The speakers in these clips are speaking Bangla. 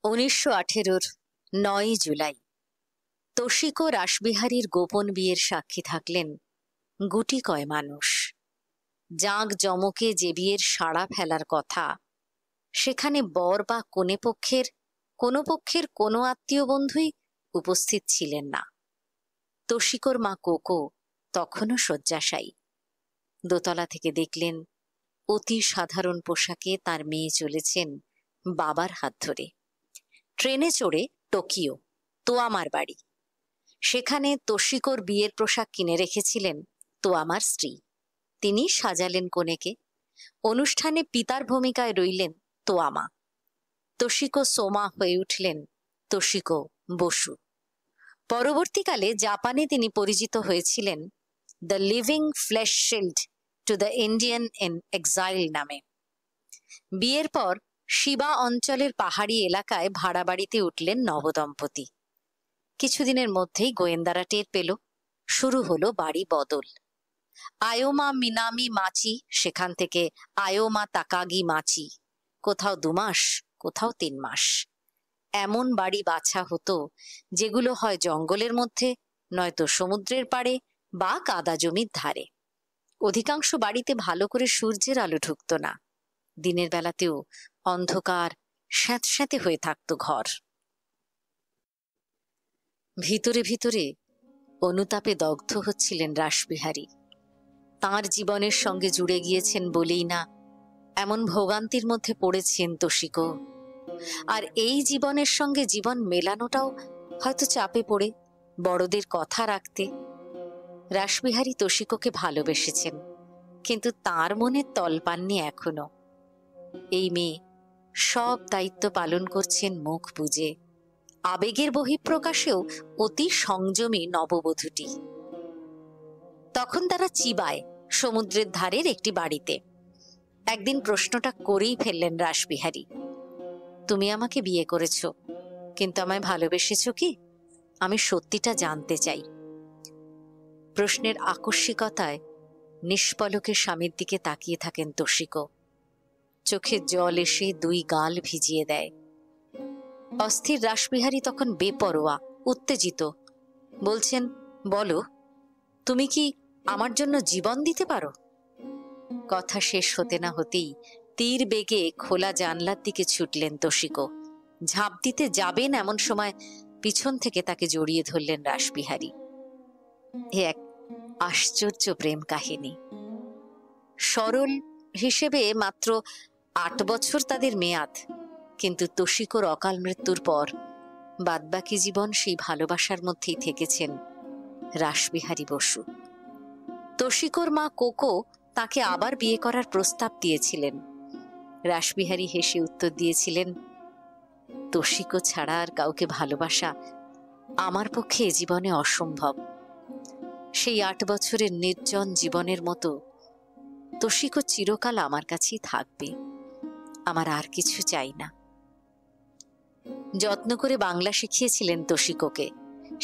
1918 9 জুলাই তোশিকো রাসবিহারীর গোপন বিয়ের সাক্ষী থাকলেন গুটি কয় মানুষ। জাঁক জমকে যে বিয়ের সাড়া ফেলার কথা, সেখানে বর বা কনে পক্ষের কোনো আত্মীয় বন্ধুই উপস্থিত ছিলেন না। তোশিকোর মা কোকো তখনও শয্যাশায়ী। দোতলা থেকে দেখলেন অতি সাধারণ পোশাকে তার মেয়ে চলেছেন বাবার হাত ধরে। ট্রেনে চড়ে টোকিও, তোয়ামার বাড়ি। সেখানে তোশিকোর বিয়ের পোশাক কিনে রেখেছিলেন তোয়ামার স্ত্রী। তিনি সাজালেন কনেকে। অনুষ্ঠানে পিতার ভূমিকায় রইলেন তোয়ামা। তোশিকো সোমা হয়ে উঠলেন তোশিকো বসু। পরবর্তীকালে জাপানে তিনি পরিচিত হয়েছিলেন the living flash shield to the Indian in exile নামে। বিয়ের পর শিবা অঞ্চলের পাহাড়ি এলাকায় ভাড়া বাড়িতে উঠলেন নবদম্পতি। কিছুদিনের মধ্যেই গোয়েন্দারা টের পেল, শুরু হলো বাড়ি বদল। আয়োমা মিনামি মাচি, সেখান থেকে আয়োমা তাকাগি মাচি। কোথাও 2 মাস, কোথাও 3 মাস। এমন বাড়ি বাছা হতো যেগুলো হয় জঙ্গলের মধ্যে, নয়তো সমুদ্রের পাড়ে বা কাদা জমির ধারে। অধিকাংশ বাড়িতে ভালো করে সূর্যের আলো ঢুকত না। দিনের বেলাতেও অন্ধকার স্যাঁতস্যাঁতে হয়ে থাকত ঘর। ভিতরে ভিতরে অনুতাপে দগ্ধ হচ্ছিলেন রাসবিহারী। তাঁর জীবনের সঙ্গে জুড়ে গিয়েছেন বলেই না এমন ভোগান্তির মধ্যে পড়েছেন তোশিকো। আর এই জীবনের সঙ্গে জীবন মেলানোটাও হয়তো চাপে পড়ে বড়দের কথা রাখতে। রাসবিহারী তোশিকোকে ভালোবেসেছেন, কিন্তু তার মনে তল পাননি এখনো। এই মেয়ে সব দায়িত্ব পালন করছেন মুখ বুজে। আবেগের বহিঃপ্রকাশেও অতি সংযমী নববধূটি। তখন তারা চিবায়, সমুদ্রের ধারের একটি বাড়িতে। একদিন প্রশ্নটা করেই ফেললেন রাসবিহারী, তুমি আমাকে বিয়ে করেছ, কিন্তু আমায় ভালোবেসেছ কি? আমি সত্যিটা জানতে চাই। প্রশ্নের আকস্মিকতায় নিষ্পলকে স্বামীর দিকে তাকিয়ে থাকেন তোশিকো। চোখে জল এসে 2 গাল ভিজিয়ে দেয়। অস্থির রাসবিহারী তখন বেপরোয়া, উত্তেজিত। বলছেন, বলো, তুমি কি আমার জন্য জীবন দিতে পারো? কথা শেষ হতে না হতেই তীর বেগে খোলা জানলার দিকে ছুটলেন তোশিকো। ঝাঁপ দিতে যাবেন এমন সময় পিছন থেকে তাকে জড়িয়ে ধরলেন রাসবিহারী। এক আশ্চর্য প্রেম কাহিনী। সরল হিসেবে মাত্র 8 বছর তাদের মেয়াদ, কিন্তু তোশিকোর অকাল মৃত্যুর পর বাদবাকি জীবন সেই ভালোবাসার মধ্যেই থেকেছেন রাসবিহারী বসু। তোশিকোর মা কোকো তাকে আবার বিয়ে করার প্রস্তাব দিয়েছিলেন। রাসবিহারী হেসে উত্তর দিয়েছিলেন, তোশিকো ছাড়া আর কাউকে ভালোবাসা আমার পক্ষে এ জীবনে অসম্ভব। সেই 8 বছরের নির্জন জীবনের মতো তোশিকো চিরকাল আমার কাছেই থাকবে। আমার আর কিছু চাই না। যত্ন করে বাংলা শিখিয়েছিলেন তোশিকোকে।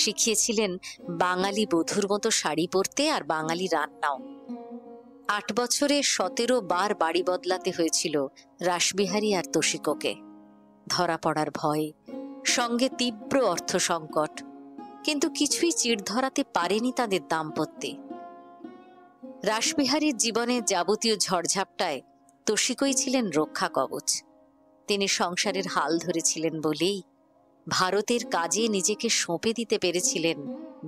শিখিয়েছিলেন বাঙালি বধূর মতো শাড়ি পরতে আর বাঙালি রান্নাও। 8 বছরে 17 বার বাড়ি বদলাতে হয়েছিল রাসবিহারী আর তোশিকোকে। ধরা পড়ার ভয়, সঙ্গে তীব্র অর্থ সংকট, কিন্তু কিছুই চিড় ধরাতে পারেনি তাদের দাম্পত্যে। রাসবিহারীর জীবনের যাবতীয় ঝড়ঝাপটায় তোশিকোই ছিলেন রক্ষা কবচ। তিনি সংসারের হাল ধরেছিলেন বলেই ভারতের কাজে নিজেকে সঁপে দিতে পেরেছিলেন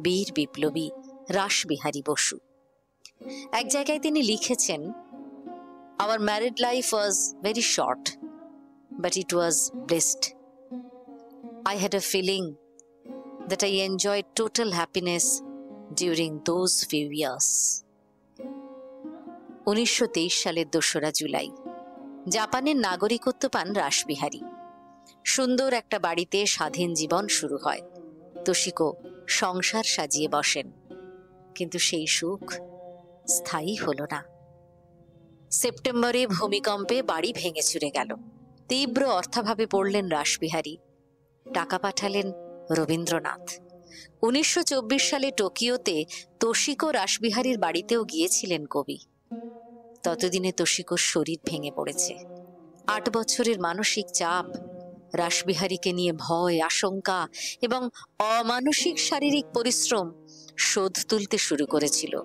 বীর বিপ্লবী রাসবিহারী বসু। এক জায়গায় তিনি লিখেছেন, Our married life was very short, but it was blessed. I had a feeling that I enjoyed total happiness during those few years. 1923 সালের 2রা জুলাই জাপানের নাগরিকত্ব পান রাসবিহারী। সুন্দর একটা বাড়িতে স্বাধীন জীবন শুরু হয়। তোশিকো সংসার সাজিয়ে বসেন, কিন্তু সেই সুখ স্থায়ী হলো না। সেপ্টেম্বরে ভূমিকম্পে বাড়ি ভেঙে চুরে গেল। তীব্র অর্থাভাবে পড়লেন রাসবিহারী। টাকা পাঠালেন রবীন্দ্রনাথ। 1924 সালে টোকিওতে তোশিকো রাসবিহারীর বাড়িতেও গিয়েছিলেন কবি। ততদিনে তোশিকোর শরীর ভেঙে পড়েছে। 8 বছরের মানসিক চাপ রাসবিহারীকে নিয়ে ভয়, আশঙ্কা এবং অমানসিক শারীরিক পরিশ্রম শোধ তুলতে শুরু করেছিল।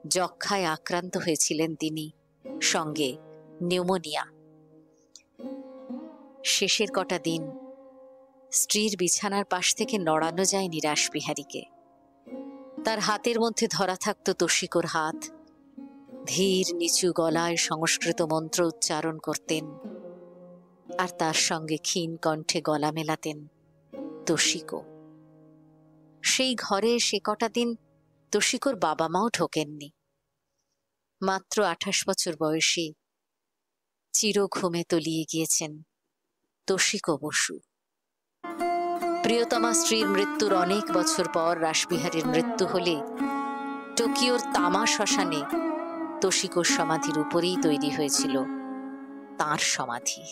যক্ষ্মায় আক্রান্ত হয়েছিলেন তিনি, সঙ্গে নিউমোনিয়া। শেষের কটা দিন স্ত্রীর বিছানার পাশ থেকে নড়ানো যায়নি রাসবিহারীকে। তার হাতের মধ্যে ধরা থাকত তোষিকোর হাত। ধীর নিচু গলায় সংস্কৃত মন্ত্র উচ্চারণ করতেন, আর তার সঙ্গে ক্ষীণ কণ্ঠে গলা মেলাতেন তোষিকো। সেই ঘরে সে কটা দিন তোষিকোর বাবা মাও ঢোকেননি। মাত্র 28 বছর বয়সী চির ঘুমে তলিয়ে গিয়েছেন তোষিকো বসু। প্রিয়তমা স্ত্রীর মৃত্যুর অনেক বছর পর রাসবিহারীর মৃত্যু হলে টোকিওর তামা শ্মশানে তোষিকোর সমাধির উপরেই তৈরি হয়েছিল তাঁর সমাধি।